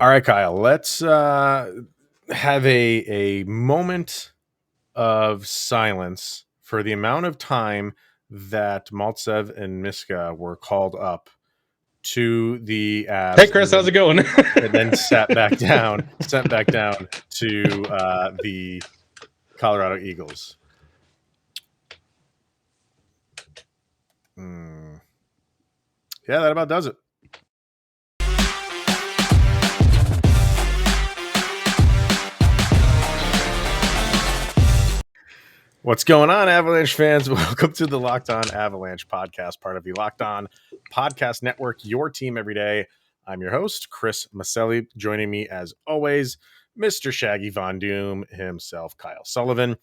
All right, Kyle, let's have a moment of silence for the amount of time that Maltsev and Miska were called up to the Hey, Avs Chris, how's it going? and then sent back down to the Colorado Eagles. Yeah, that about does it. What's going on, Avalanche fans? Welcome to the Locked On Avalanche podcast, part of the Locked On Podcast Network, your team every day. I'm your host, Chris Maselli. Joining me, as always, Mr. Shaggy Von Doom himself, Kyle Sullivan.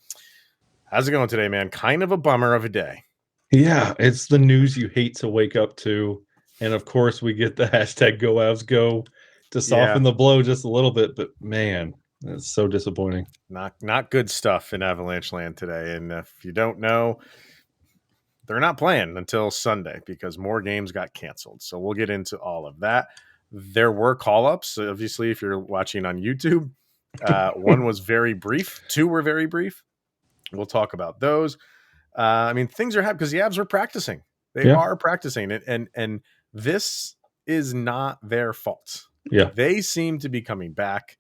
How's it going today, man? Kind of a bummer of a day. Yeah, it's the news you hate to wake up to. And of course, we get the hashtag Go Avs Go to soften the blow just a little bit. But man, it's so disappointing. Not good stuff in Avalanche land today. And if you don't know, they're not playing until Sunday because more games got canceled. So we'll get into all of that. There were call-ups, obviously, if you're watching on YouTube. One was very brief. Two were very brief. We'll talk about those. I mean, things are happening because the Avs are practicing. They are practicing it, and this is not their fault. Yeah, they seem to be coming back.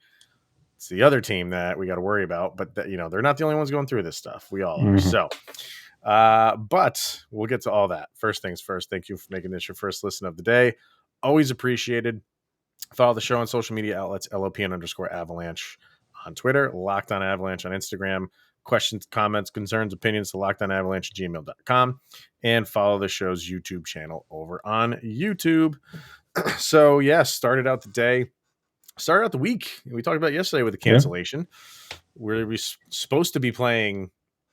It's the other team that we got to worry about, but they're not the only ones going through this stuff. We all are. So, but we'll get to all that. First things first. Thank you for making this your first listen of the day. Always appreciated. Follow the show on social media outlets, LOPN_Avalanche on Twitter, Locked On Avalanche on Instagram. Questions, comments, concerns, opinions to lockedonavalanche@gmail.com, and follow the show's YouTube channel over on YouTube. So, started out the week. We talked about yesterday with the cancellation. We're supposed to be playing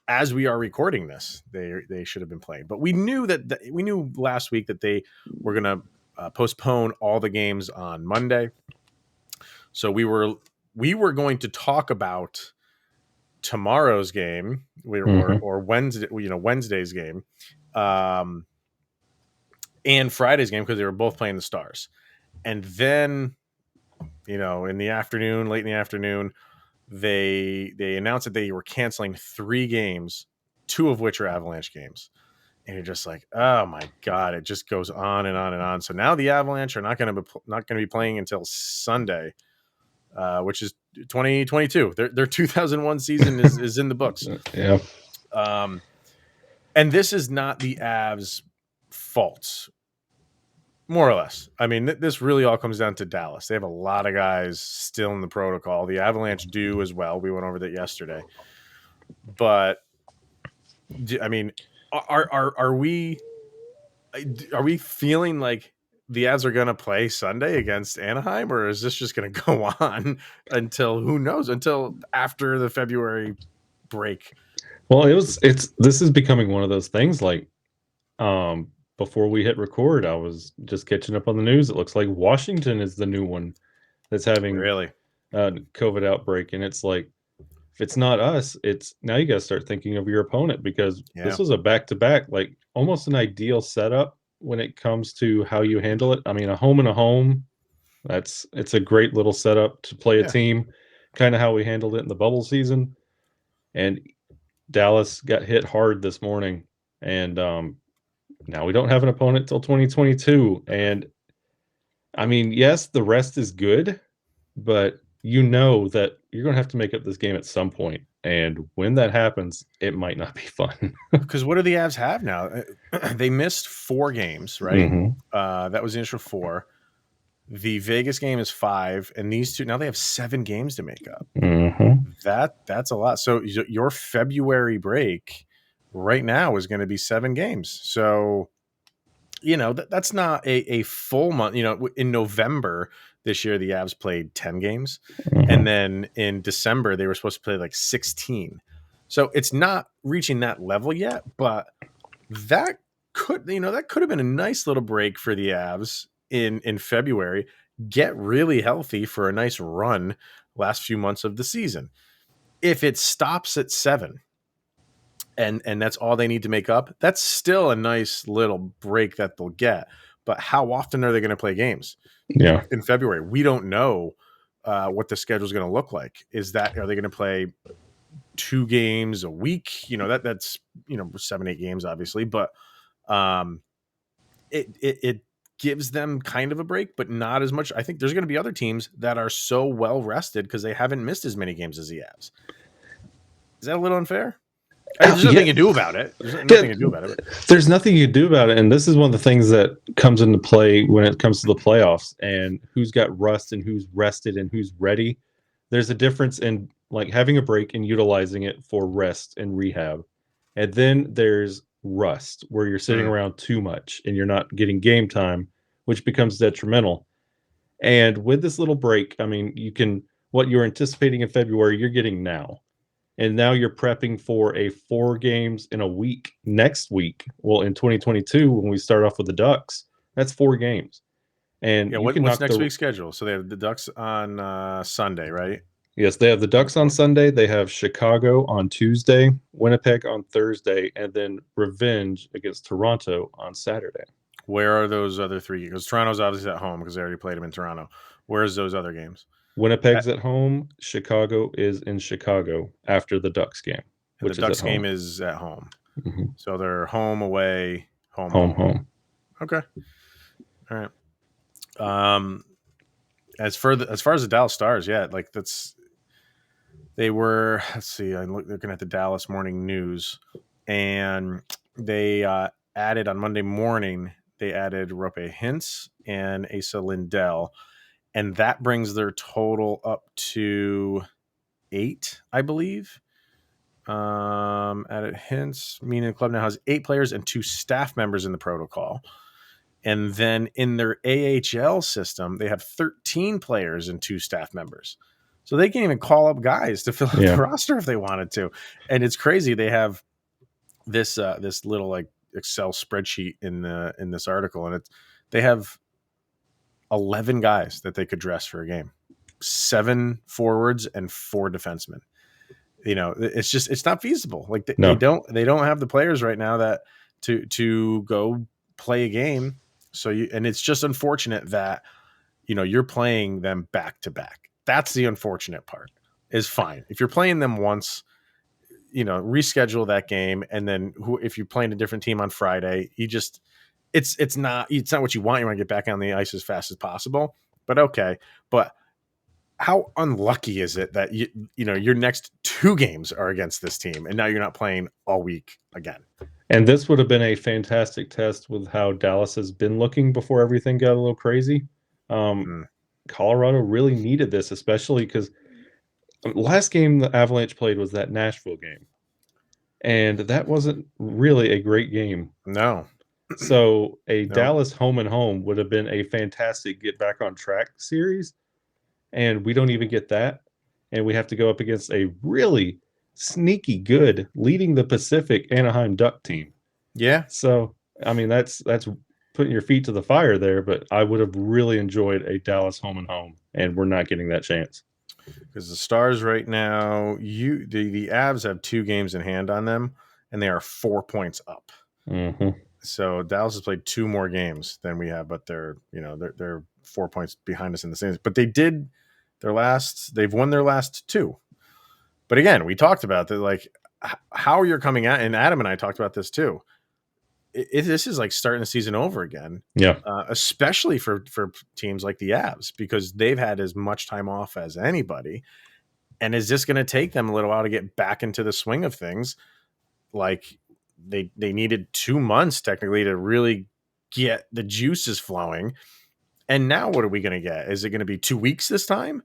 as we are recording this. They should have been playing, but we knew we knew last week that they were going to postpone all the games on Monday. So we were going to talk about tomorrow's game or Wednesday, Wednesday's game, and Friday's game because they were both playing the Stars. And then, in the afternoon, late in the afternoon, they announced that they were canceling 3 games, 2 of which are Avalanche games. And you're just like, oh my God, it just goes on and on and on. So now the Avalanche are not going to be playing until Sunday, which is 2022. Their 2001 season is in the books. Yeah. And this is not the Avs' fault, more or less. I mean, this really all comes down to Dallas. They have a lot of guys still in the protocol. The Avalanche do as well. We went over that yesterday. But I mean, are we feeling like the Avs are going to play Sunday against Anaheim, or is this just going to go on until who knows, until after the February break? Well, this is becoming one of those things. Like, before we hit record, I was just catching up on the news. It looks like Washington is the new one that's having a COVID outbreak, and it's like, if it's not us, it's now you got to start thinking of your opponent, because this was a back-to-back, like almost an ideal setup when it comes to how you handle it. I mean, a home and a home, it's a great little setup to play a team, kind of how we handled it in the bubble season. And Dallas got hit hard this morning, and now we don't have an opponent till 2022. And I mean, yes, the rest is good, but you know that you're going to have to make up this game at some point. And when that happens, it might not be fun. Because what do the Avs have now? They missed 4 games, right? Mm-hmm. That was the initial 4. The Vegas game is 5, and these two, now they have 7 games to make up. Mm-hmm. That's a lot. So your February break right now is going to be 7 games. So, that's not a full month. In November this year, the Avs played 10 games. Mm-hmm. And then in December, they were supposed to play like 16. So it's not reaching that level yet, but that could have been a nice little break for the Avs in February. Get really healthy for a nice run last few months of the season. If it stops at 7 and that's all they need to make up, that's still a nice little break that they'll get. But how often are they going to play games? Yeah. In February? We don't know. what the schedule is going to look like. Are they going to play 2 games a week? That's 7-8 games, obviously, but it gives them kind of a break, but not as much. I think there's going to be other teams that are so well rested because they haven't missed as many games as the Avs. Is that a little unfair? There's nothing you can do about it. There's nothing you can do about it. There's nothing you can do about it. And this is one of the things that comes into play when it comes to the playoffs and who's got rust and who's rested and who's ready. There's a difference in like having a break and utilizing it for rest and rehab. And then there's rust where you're sitting around too much and you're not getting game time, which becomes detrimental. And with this little break, I mean, what you're anticipating in February, you're getting now. And now you're prepping for a 4 games in a week next week. Well, in 2022, when we start off with the Ducks, that's 4 games. And what's next week's schedule? So they have the Ducks on Sunday, right? Yes, they have the Ducks on Sunday. They have Chicago on Tuesday, Winnipeg on Thursday, and then revenge against Toronto on Saturday. Where are those other 3? Because Toronto's obviously at home because they already played them in Toronto. Where's those other games? Winnipeg's at home. Chicago is in Chicago after the Ducks game. Which the Ducks game is at home. Mm-hmm. So they're home, away, home. Okay. All right. As far as the Dallas Stars, they were. Let's see. I'm looking at the Dallas Morning News, and they added on Monday morning. They added Rope Hintz and Asa Lindell. And that brings their total up to 8, I believe. At Hints, meaning the club now has 8 players and 2 staff members in the protocol. And then in their AHL system, they have 13 players and 2 staff members. So they can even call up guys to fill out the roster if they wanted to. And it's crazy. They have this little like Excel spreadsheet in this article, and they have 11 guys that they could dress for a game, 7 forwards and 4 defensemen. It's not feasible. Like they don't have the players right now that to go play a game. So and it's just unfortunate that, you're playing them back to back. That's the unfortunate part. Is fine. If you're playing them once, reschedule that game. And then if you're playing a different team on Friday, it's not what you want. You want to get back on the ice as fast as possible. But okay. But how unlucky is it that your next 2 games are against this team and now you're not playing all week again? And this would have been a fantastic test with how Dallas has been looking before everything got a little crazy. Colorado really needed this, especially because last game the Avalanche played was that Nashville game. And that wasn't really a great game. No. So Dallas home and home would have been a fantastic get back on track series. And we don't even get that. And we have to go up against a really sneaky good leading the Pacific Anaheim Duck team. Yeah. So, I mean, that's putting your feet to the fire there, but I would have really enjoyed a Dallas home and home, and we're not getting that chance. Because the Stars right now, the Avs have 2 games in hand on them, and they are 4 points up. Mm-hmm. So Dallas has played 2 more games than we have, but they're 4 points behind us in the standings. But they've won their last 2. But again, we talked about that, like how you're coming at, and Adam and I talked about this too. This is like starting the season over again. Yeah. Especially for teams like the Avs, because they've had as much time off as anybody. And is this going to take them a little while to get back into the swing of things? Like they needed 2 months technically to really get the juices flowing. And now what are we going to get? Is it going to be 2 weeks this time?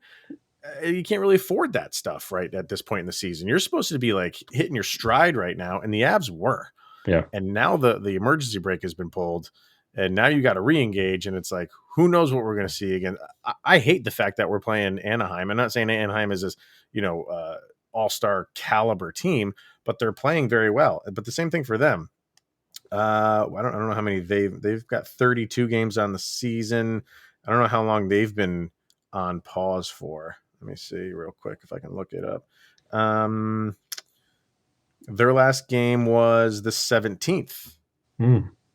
You can't really afford that stuff right at this point in the season. You're supposed to be like hitting your stride right now, and the Avs were. Yeah. And now the emergency brake has been pulled, and now you got to re-engage, and it's like, who knows what we're going to see again. I hate the fact that we're playing Anaheim. I'm not saying Anaheim is this, all-star caliber team, but they're playing very well. But the same thing for them. I don't know how many they've got 32 games on the season. I don't know how long they've been on pause for. Let me see real quick if I can look it up. Their last game was the 17th,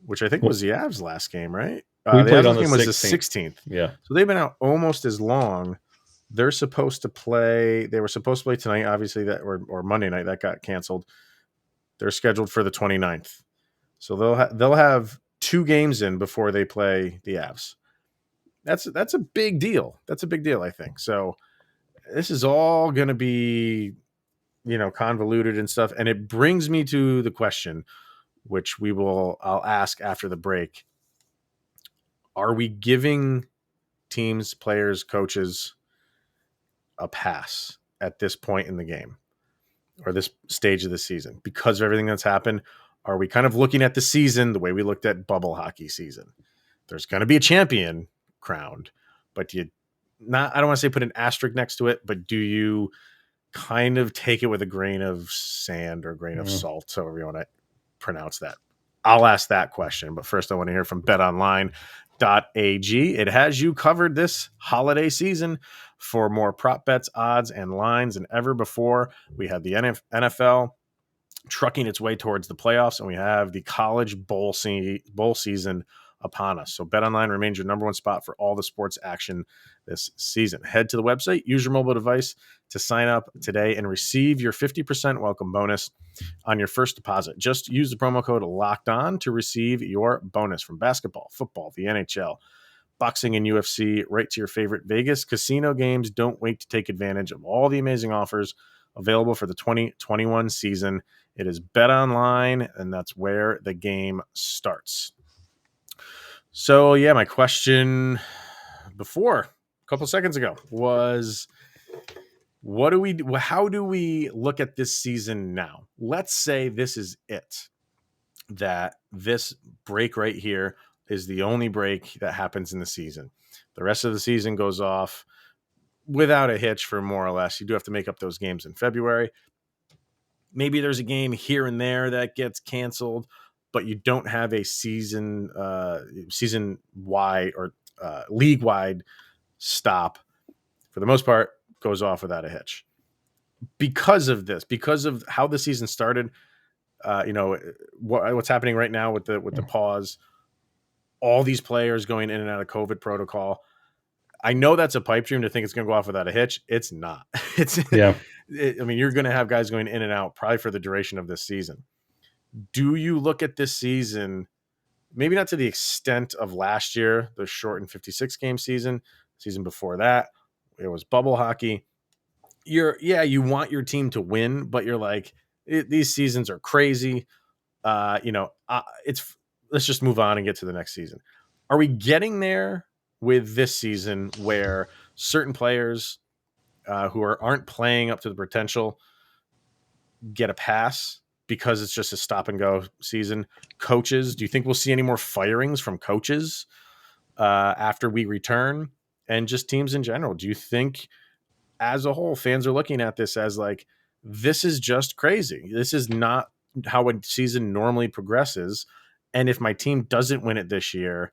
which I think was the Avs' last game, right? We played on the game 16th. Was the 16th. Yeah. So they've been out almost as long, they're supposed to play. They were supposed to play tonight, obviously, that or Monday night that got canceled. They're scheduled for the 29th. So they'll have 2 games in before they play the Avs. That's a big deal. That's a big deal, I think. So this is all going to be, convoluted and stuff. And it brings me to the question, which I'll ask after the break. Are we giving teams, players, coaches a pass at this point in the game or this stage of the season because of everything that's happened? Are we kind of looking at the season the way we looked at bubble hockey season? There's going to be a champion crowned, but I don't want to say put an asterisk next to it, but do you kind of take it with a grain of sand or a grain of salt, however you want to pronounce that? I'll ask that question, but first I want to hear from betonline.ag. It has you covered this holiday season for more prop bets, odds, and lines than ever before. We have the NFL trucking its way towards the playoffs, and we have the college bowl season upon us. So BetOnline remains your number one spot for all the sports action this season. Head to the website, use your mobile device to sign up today and receive your 50% welcome bonus on your first deposit. Just use the promo code Locked On to receive your bonus from basketball, football, the NHL, boxing, and UFC, right to your favorite Vegas casino games. Don't wait to take advantage of all the amazing offers available for the 2021 season. It is BetOnline, and that's where the game starts. So, yeah, my question before, a couple seconds ago, was how do we look at this season now? Let's say this is it, that this break right here is the only break that happens in the season. The rest of the season goes off without a hitch for more or less. You do have to make up those games in February. Maybe there's a game here and there that gets canceled, but you don't have a season wide or league wide stop. For the most part, goes off without a hitch. Because of this, because of how the season started, what's happening right now with the pause, all these players going in and out of COVID protocol. I know that's a pipe dream to think it's going to go off without a hitch. It's not. You're going to have guys going in and out probably for the duration of this season. Do you look at this season, maybe not to the extent of last year, the shortened 56 game season before that, it was bubble hockey. You want your team to win, but you're like, these seasons are crazy. Let's just move on and get to the next season. Are we getting there with this season where certain players who aren't playing up to the potential get a pass because it's just a stop and go season? Coaches, do you think we'll see any more firings from coaches after we return? And just teams in general, do you think as a whole fans are looking at this as like, this is just crazy? This is not how a season normally progresses. And if my team doesn't win it this year,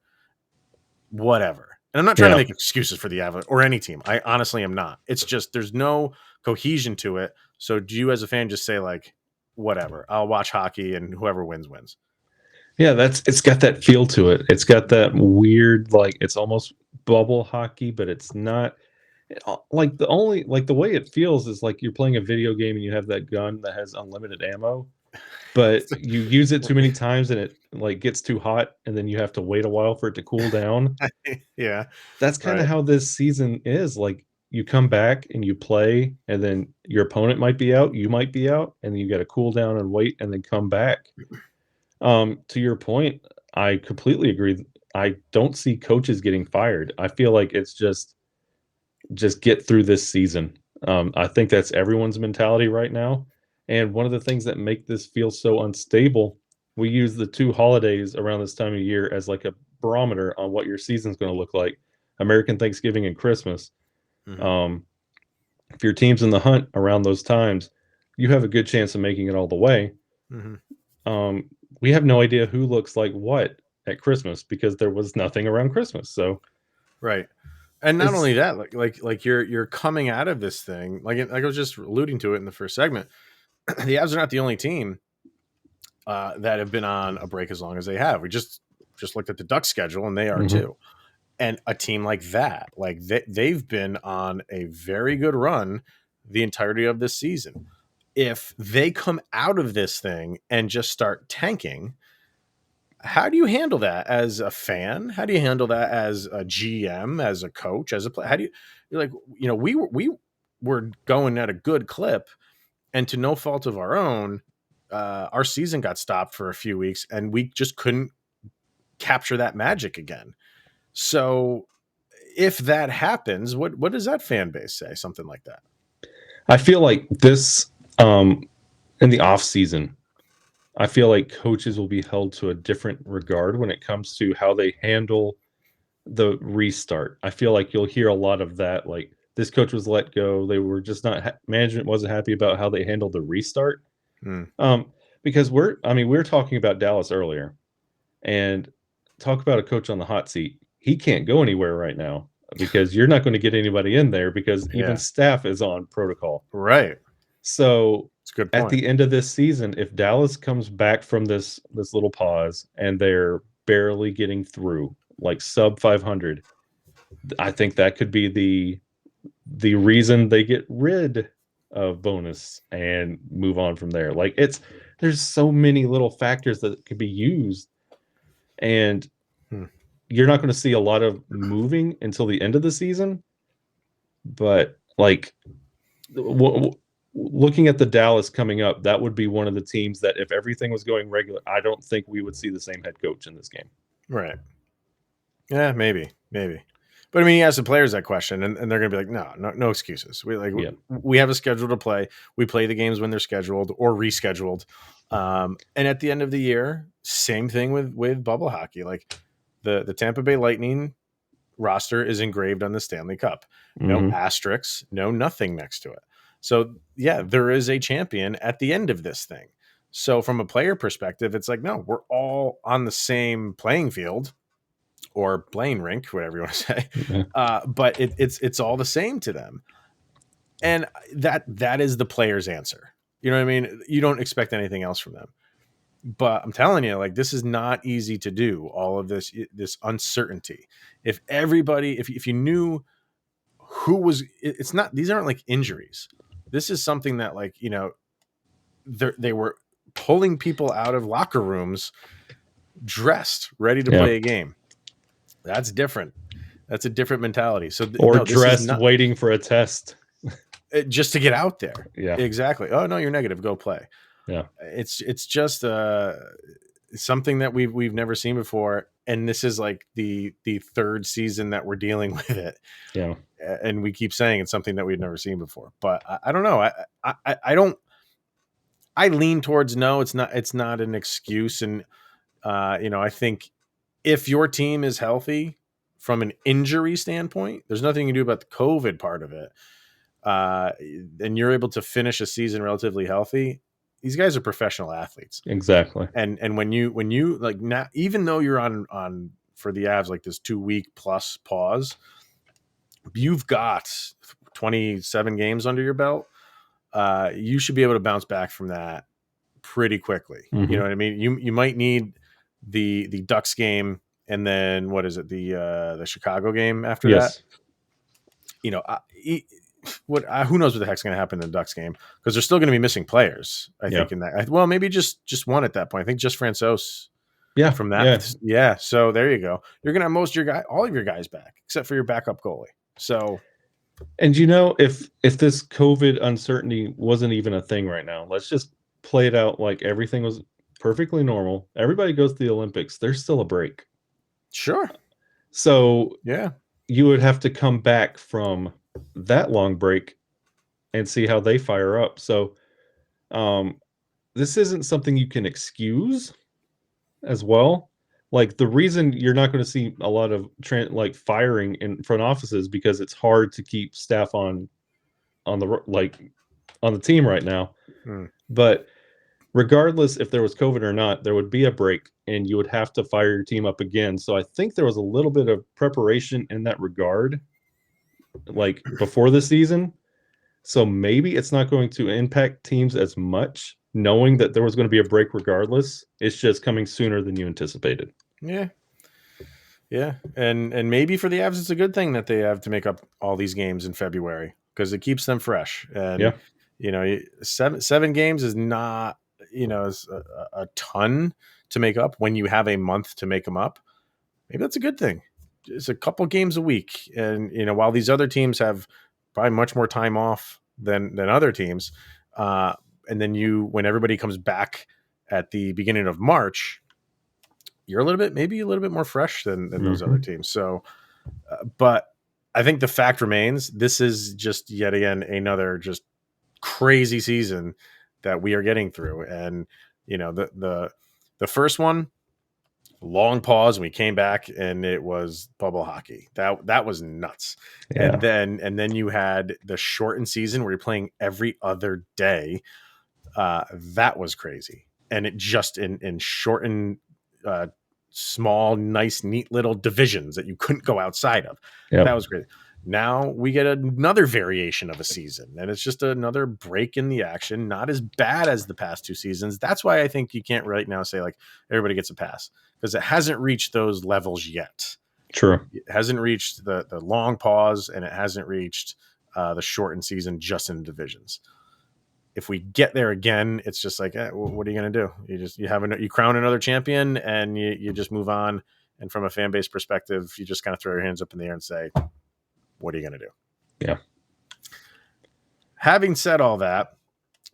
whatever. And I'm not trying to make excuses for the Avalanche or any team. I honestly am not. It's just there's no cohesion to it. So do you as a fan just say like, whatever, I'll watch hockey and whoever wins, wins? Yeah, it's got that feel to it. It's got that weird, like, it's almost bubble hockey, but it's not. Like the way it feels is like you're playing a video game and you have that gun that has unlimited ammo, but you use it too many times and it like gets too hot and then you have to wait a while for it to cool down. Yeah. That's kind of how this season is. Like you come back and you play and then your opponent might be out, you might be out, and then you got to cool down and wait and then come back. To your point, I completely agree. I don't see coaches getting fired. I feel like it's just get through this season. I think that's everyone's mentality right now. And one of the things that make this feel so unstable, we use the 2 holidays around this time of year as like a barometer on what your season's going to look like: American Thanksgiving and Christmas. Mm-hmm. If your team's in the hunt around those times, you have a good chance of making it all the way. Mm-hmm. We have no idea who looks like what at Christmas because there was nothing around Christmas. So, right. And not only that, like you're coming out of this thing, like I was just alluding to it in the first segment. The Avs are not the only team that have been on a break as long as they have. We just looked at the Ducks schedule, and they are too. And a team like that, like they've been on a very good run the entirety of this season. If they come out of this thing and just start tanking, how do you handle that as a fan? How do you handle that as a GM, as a coach, as a player? How do you're like, we were going at a good clip, and to no fault of our own, our season got stopped for a few weeks, and we just couldn't capture that magic again. So if that happens, what does that fan base say? Something like that. I feel like this in the off season, I feel like coaches will be held to a different regard when it comes to how they handle the restart. I feel like you'll hear a lot of that, like this coach was let go. They were just not management wasn't happy about how they handled the restart. Because we were talking about Dallas earlier, and talk about a coach on the hot seat. He can't go anywhere right now because you're not going to get anybody in there because even staff is on protocol. Right. So it's a good point. At the end of this season, if Dallas comes back from this little pause and they're barely getting through, like sub 500, I think that could be the reason they get rid of bonus and move on from there. Like there's so many little factors that could be used, and you're not going to see a lot of moving until the end of the season. But like looking at the Dallas coming up, that would be one of the teams that if everything was going regular, I don't think we would see the same head coach in this game. Right. Yeah, maybe. But I mean, he asked the players that question, and they're going to be like, no excuses. We have a schedule to play. We play the games when they're scheduled or rescheduled. And at the end of the year, same thing with bubble hockey. Like the Tampa Bay Lightning roster is engraved on the Stanley Cup. No asterisks, no nothing next to it. So yeah, there is a champion at the end of this thing. So from a player perspective, it's like, no, we're all on the same playing field or playing rink, whatever you want to say. But it's all the same to them. And that is the player's answer. You know what I mean? You don't expect anything else from them. But I'm telling you, like, this is not easy to do, all of this uncertainty. If everybody, if you knew who was, it's not, these aren't like injuries. This is something that, like, they were pulling people out of locker rooms dressed, ready to play a game. That's different. That's a different mentality. So, dressed waiting for a test just to get out there. Yeah, exactly. Oh no, you're negative. Go play. Yeah, it's just something that we've never seen before, and this is like the third season that we're dealing with it. Yeah, and we keep saying it's something that we've never seen before. But I don't know. I don't. I lean towards no. It's not an excuse, and I think if your team is healthy from an injury standpoint, there's nothing you can do about the COVID part of it. And you're able to finish a season relatively healthy. These guys are professional athletes. Exactly. And when you like, now, even though you're on for the Avs, like this 2-week plus pause, you've got 27 games under your belt. You should be able to bounce back from that pretty quickly. You know what I mean? You might need the Ducks game, and then what is it? The Chicago game after that. Who knows what the heck's going to happen in the Ducks game, because they're still going to be missing players. I think in that. Well, maybe just one at that point. I think just Francouz. Yeah. From that. Yeah. So there you go. You're going to have all of your guys back except for your backup goalie. So. And if this COVID uncertainty wasn't even a thing right now, let's just play it out like everything was perfectly normal. Everybody goes to the Olympics. There's still a break. Sure. So you would have to come back from that long break and see how they fire up. So this isn't something you can excuse as well. Like, the reason you're not going to see a lot of firing in front offices because it's hard to keep staff on the team right now. But regardless if there was COVID or not, there would be a break and you would have to fire your team up again. So I think there was a little bit of preparation in that regard, like before the season. So maybe it's not going to impact teams as much, knowing that there was going to be a break regardless. It's just coming sooner than you anticipated. Yeah. Yeah, and maybe for the Avs, it's a good thing that they have to make up all these games in February because it keeps them fresh. And Yeah. seven games is not is a ton to make up when you have a month to make them up. Maybe that's a good thing. It's a couple games a week, and while these other teams have probably much more time off than other teams, uh, and then when everybody comes back at the beginning of March, you're maybe a little bit more fresh than those other teams. So, but I think the fact remains, this is just yet again another just crazy season that we are getting through. And the first one, long pause, and we came back and it was bubble hockey. That was nuts. Yeah. And then you had the shortened season where you're playing every other day. That was crazy. And it just in shortened small, nice, neat little divisions that you couldn't go outside of. Yep. That was great. Now we get another variation of a season, and it's just another break in the action. Not as bad as the past two seasons. That's why I think you can't right now say like everybody gets a pass, because it hasn't reached those levels yet. True. It hasn't reached the long pause, and it hasn't reached the shortened season just in divisions. If we get there again, it's just like, what are you going to do? You crown another champion, and you just move on. And from a fan base perspective, you just kind of throw your hands up in the air and say, what are you going to do? Yeah. Having said all that,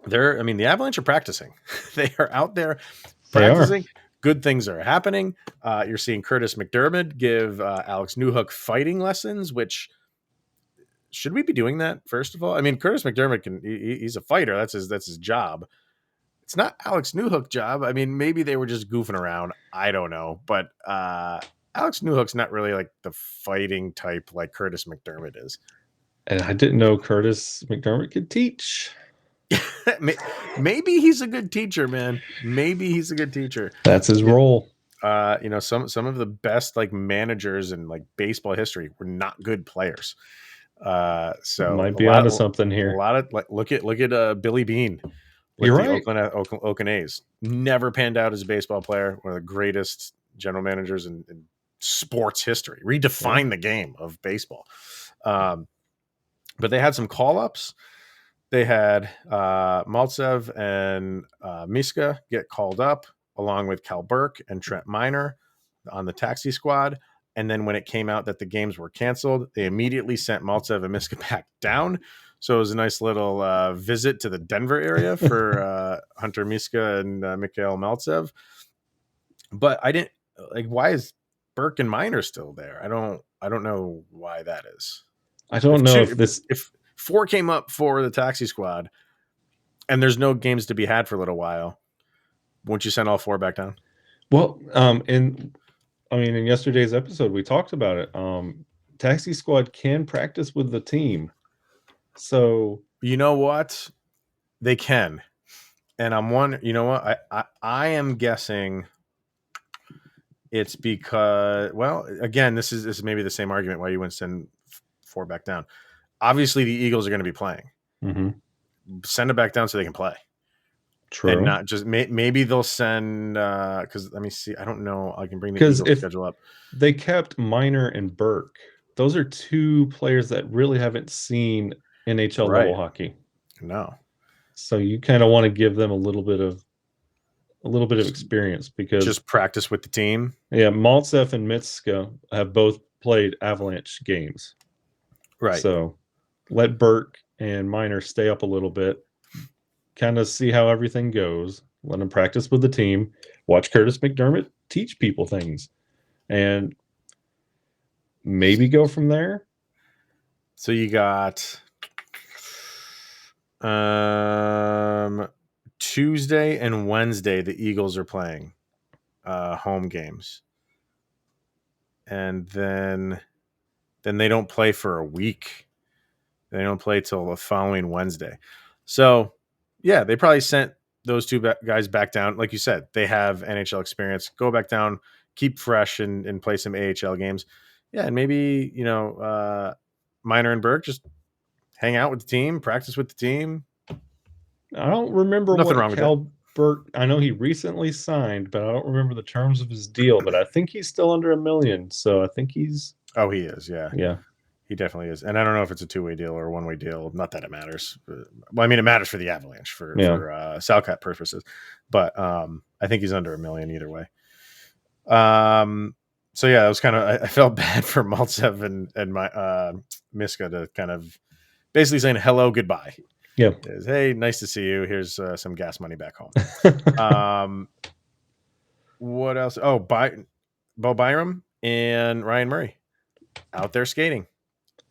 the Avalanche are practicing. They are out there practicing. Good things are happening. You're seeing Curtis McDermott give Alex Newhook fighting lessons, which should we be doing that? First of all, I mean, Curtis McDermott he's a fighter. That's his job. It's not Alex Newhook's job. I mean, maybe they were just goofing around. I don't know. But Alex Newhook's not really like the fighting type like Curtis McDermott is. And I didn't know Curtis McDermott could teach. Maybe he's a good teacher, man. Maybe he's a good teacher. That's his role. Some of the best like managers in like baseball history were not good players. So might be onto something here. A lot of like look at Billy Beane. You're right. Oakland A's never panned out as a baseball player. One of the greatest general managers in sports history. Redefined the game of baseball. But they had some call ups. They had Maltsev and Miska get called up, along with Cal Burke and Trent Miner on the taxi squad. And then when it came out that the games were canceled, they immediately sent Maltsev and Miska back down. So it was a nice little visit to the Denver area for Hunter Miska and Mikhail Maltsev. But I didn't like, why is Burke and Miner still there? I don't know why that is. I don't know if four came up for the taxi squad and there's no games to be had for a little while, won't you send all four back down? Well, in yesterday's episode, we talked about it. Taxi squad can practice with the team. So you know what? They can. And I'm wondering, you know what? I am guessing it's because, well, again, this is maybe the same argument why you wouldn't send four back down. Obviously, the Eagles are going to be playing. Mm-hmm. Send it back down so they can play. True. And not just maybe they'll send because let me see. I don't know. I can bring the Eagles schedule up. They kept Miner and Burke. Those are two players that really haven't seen NHL level hockey. No. So you kind of want to give them a little bit of experience, because just practice with the team. Yeah, Maltsev and Mitska have both played Avalanche games. Right. So let Burke and Miner stay up a little bit, kind of see how everything goes, let them practice with the team, watch Curtis McDermott teach people things, and maybe go from there. So you got Tuesday and Wednesday, the Eagles are playing home games. And then they don't play for a week. They don't play till the following Wednesday. So, yeah, they probably sent those two guys back down. Like you said, they have NHL experience. Go back down, keep fresh, and play some AHL games. Yeah, and maybe, Miner and Burke just hang out with the team, practice with the team. I don't remember Nothing wrong with that. I know he recently signed, but I don't remember the terms of his deal. But I think he's still under $1 million, so I think he's. Oh, he is. Yeah. Yeah. He definitely is. And I don't know if it's a two-way deal or a one-way deal. Not that it matters. Well, I mean, it matters for the Avalanche for Salcat purposes. But I think he's under $1 million either way. So yeah, it was kind of, I felt bad for Maltsev and my Miska to kind of basically saying hello, goodbye. Yeah. Hey, nice to see you. Here's some gas money back home. What else? Oh, Bo Byram and Ryan Murray out there skating.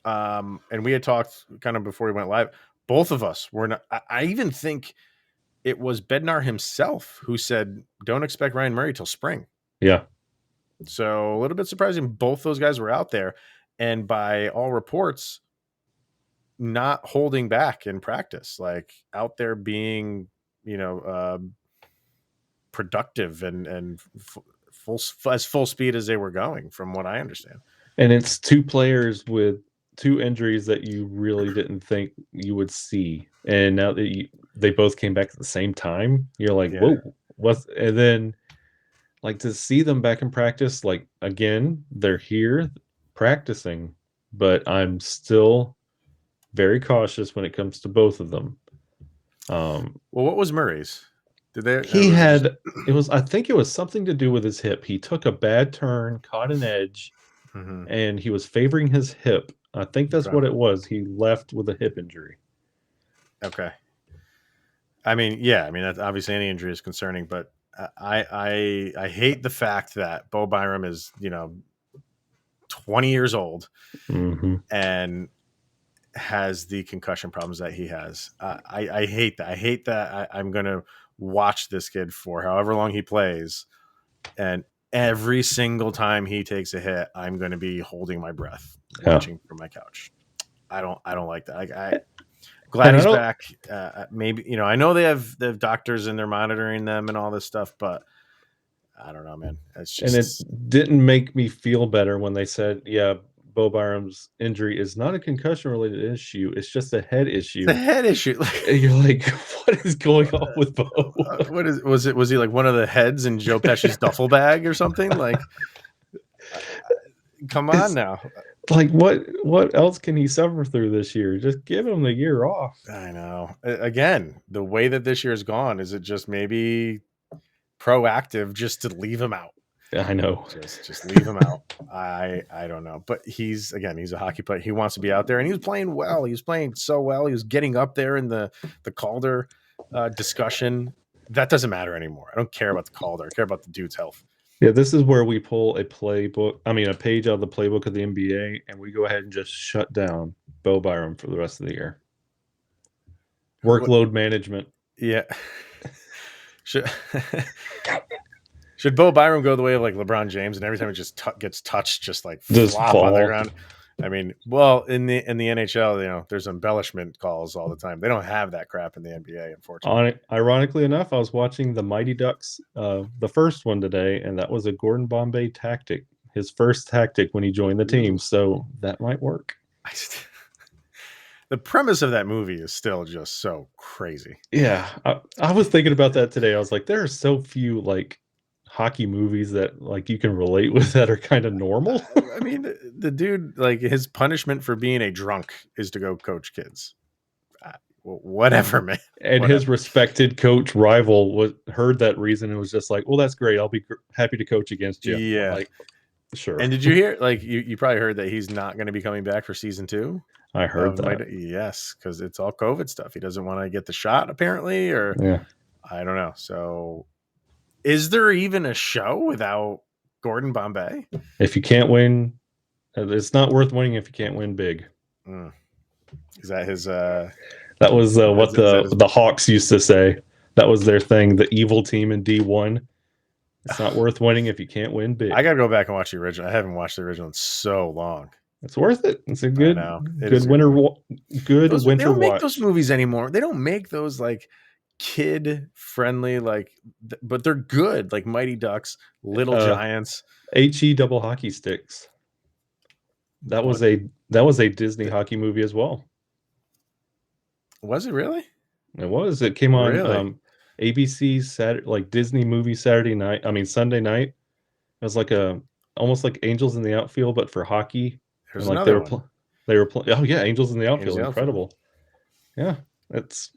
And we had talked kind of before we went live. Both of us were not. I even think it was Bednar himself who said, "Don't expect Ryan Murray till spring." Yeah. So a little bit surprising. Both those guys were out there, and by all reports, not holding back in practice, like out there being, productive and full speed as they were going, from what I understand. And it's two players with two injuries that you really didn't think you would see, and now that they both came back at the same time, you're like, whoa, what? And then, like, to see them back in practice, like, again, they're here practicing, but I'm still very cautious when it comes to both of them. Well, what was Murray's? Did they? He had it was. I think it was something to do with his hip. He took a bad turn, caught an edge, and he was favoring his hip. I think that's what it was. He left with a hip injury. Okay. I mean, yeah. I mean, that's obviously any injury is concerning, but I hate the fact that Bo Byram is 20 years old and has the concussion problems that he has. I hate that. I hate that I'm going to watch this kid for however long he plays, and every single time he takes a hit, I'm going to be holding my breath, watching from my couch. I don't like that. Glad he's back. Maybe, I know they have doctors and they're monitoring them and all this stuff, but I don't know, man. It's just... And it didn't make me feel better when they said, yeah, Bo Byram's injury is not a concussion-related issue. It's just a head issue. The head issue. And you're like, what is going on with Bo? Was he like one of the heads in Joe Pesci's duffel bag or something? Like, come on now. Like, what else can he suffer through this year? Just give him the year off. I know. Again, the way that this year has gone, is it just maybe proactive just to leave him out? I know. Just leave him out. I don't know. But he's a hockey player. He wants to be out there, and he was playing well. He was playing so well. He was getting up there in the Calder discussion. That doesn't matter anymore. I don't care about the Calder. I care about the dude's health. Yeah, this is where we pull a page out of the playbook of the NBA, and we go ahead and just shut down Bo Byram for the rest of the year. Workload management. Yeah. Should Bo Byram go the way of like LeBron James, and every time it just gets touched, just like flop on the ground? I mean, well, in the NHL, there's embellishment calls all the time. They don't have that crap in the NBA, unfortunately. Ironically enough, I was watching the Mighty Ducks, the first one today, and that was a Gordon Bombay tactic, his first tactic when he joined the team. So that might work. The premise of that movie is still just so crazy. Yeah, I was thinking about that today. I was like, there are so few like hockey movies that like you can relate with that are kind of normal. I mean, the dude, like, his punishment for being a drunk is to go coach kids. Whatever, man. And whatever. His respected coach rival heard that reason and was just like, well, that's great. I'll be happy to coach against you. Yeah. Like, sure. And did you hear, like, you probably heard that he's not going to be coming back for season 2? I heard that. Yes, because it's all COVID stuff. He doesn't want to get the shot, apparently, or I don't know. So is there even a show without Gordon Bombay? If you can't win, it's not worth winning if you can't win big. Is that his... that was what the Hawks used to say. That was their thing, the evil team in D1. It's not worth winning if you can't win big. I got to go back and watch the original. I haven't watched the original in so long. It's worth it. It's a good winter watch. They don't make those movies anymore. They don't make those like kid friendly, like, but they're good. Like Mighty Ducks, Little Giants, HE double hockey sticks. That was a Disney hockey movie as well. Was it really? It was. It came on. Really? ABC's Saturday, like Disney movie Sunday night. It was like almost like Angels in the Outfield, but for hockey. There's And like another one. They were playing. Oh yeah, Angels in the Angels Outfield, in the Outfield. incredible. Yeah, it's.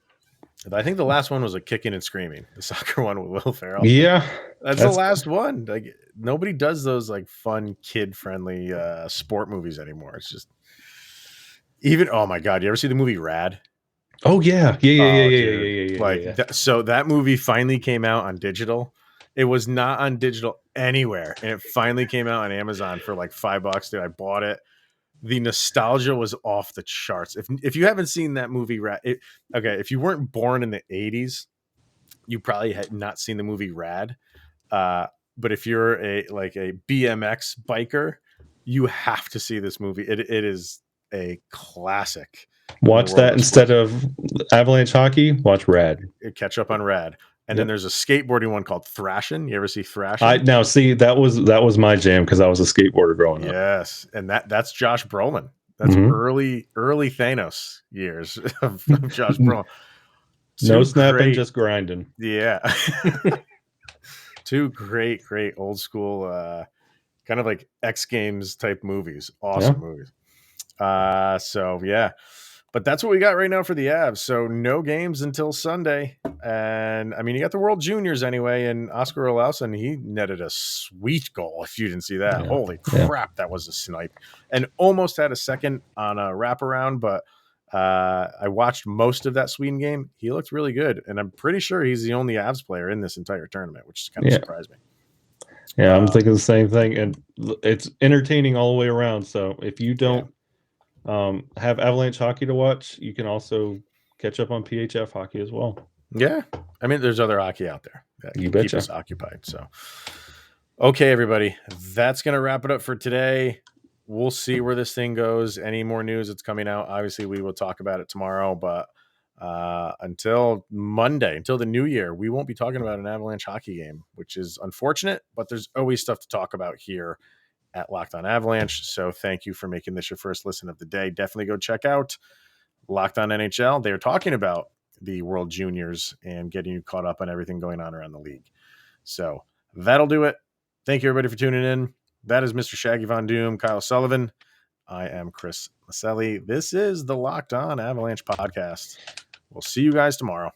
I think the last one was a Kicking and Screaming, the soccer one with Will Ferrell. Yeah, that's the last one. Like nobody does those like fun kid friendly sport movies anymore. It's just even. Oh my god, you ever see the movie Rad? Oh yeah, yeah. Like so that movie finally came out on digital. It was not on digital anywhere, and it finally came out on Amazon for like $5. Dude, I bought it. The nostalgia was off the charts. If you haven't seen that movie, okay, if you weren't born in the 80s, you probably had not seen the movie Rad. But if you're a BMX biker, you have to see this movie. It is a classic. Watch that instead of Avalanche hockey. Watch Rad. Catch up on Rad. And then there's a skateboarding one called Thrashin'. You ever see Thrashin'? Now see that was my jam because I was a skateboarder growing up. Yes, and that's Josh Brolin. That's early Thanos years of Josh Brolin. No snapping, just grinding. Yeah. Two great old school kind of like X Games type movies. Awesome movies. So yeah. But that's what we got right now for the Avs. So no games until Sunday. And I mean, you got the World Juniors anyway, and Oscar Olausson, he netted a sweet goal. If you didn't see that, holy crap, that was a snipe. And almost had a second on a wraparound, but I watched most of that Sweden game. He looked really good, and I'm pretty sure he's the only Avs player in this entire tournament, which kind of surprised me. Yeah, I'm thinking the same thing, and it's entertaining all the way around. So if you don't have Avalanche hockey to watch, you can also catch up on PHF hockey as well. Yeah, I mean, there's other hockey out there that can keep us occupied. So, okay, everybody, that's going to wrap it up for today. We'll see where this thing goes. Any more news that's coming out, obviously, we will talk about it tomorrow. But until Monday, until the new year, we won't be talking about an Avalanche hockey game, which is unfortunate. But there's always stuff to talk about here at Locked On Avalanche. So thank you for making this your first listen of the day. Definitely go check out Locked On NHL. They're talking about the World Juniors and getting you caught up on everything going on around the league. So that'll do it. Thank you, everybody, for tuning in. That is Mr. Shaggy Von Doom, Kyle Sullivan. I am Chris Maselli. This is the Locked On Avalanche podcast. We'll see you guys tomorrow.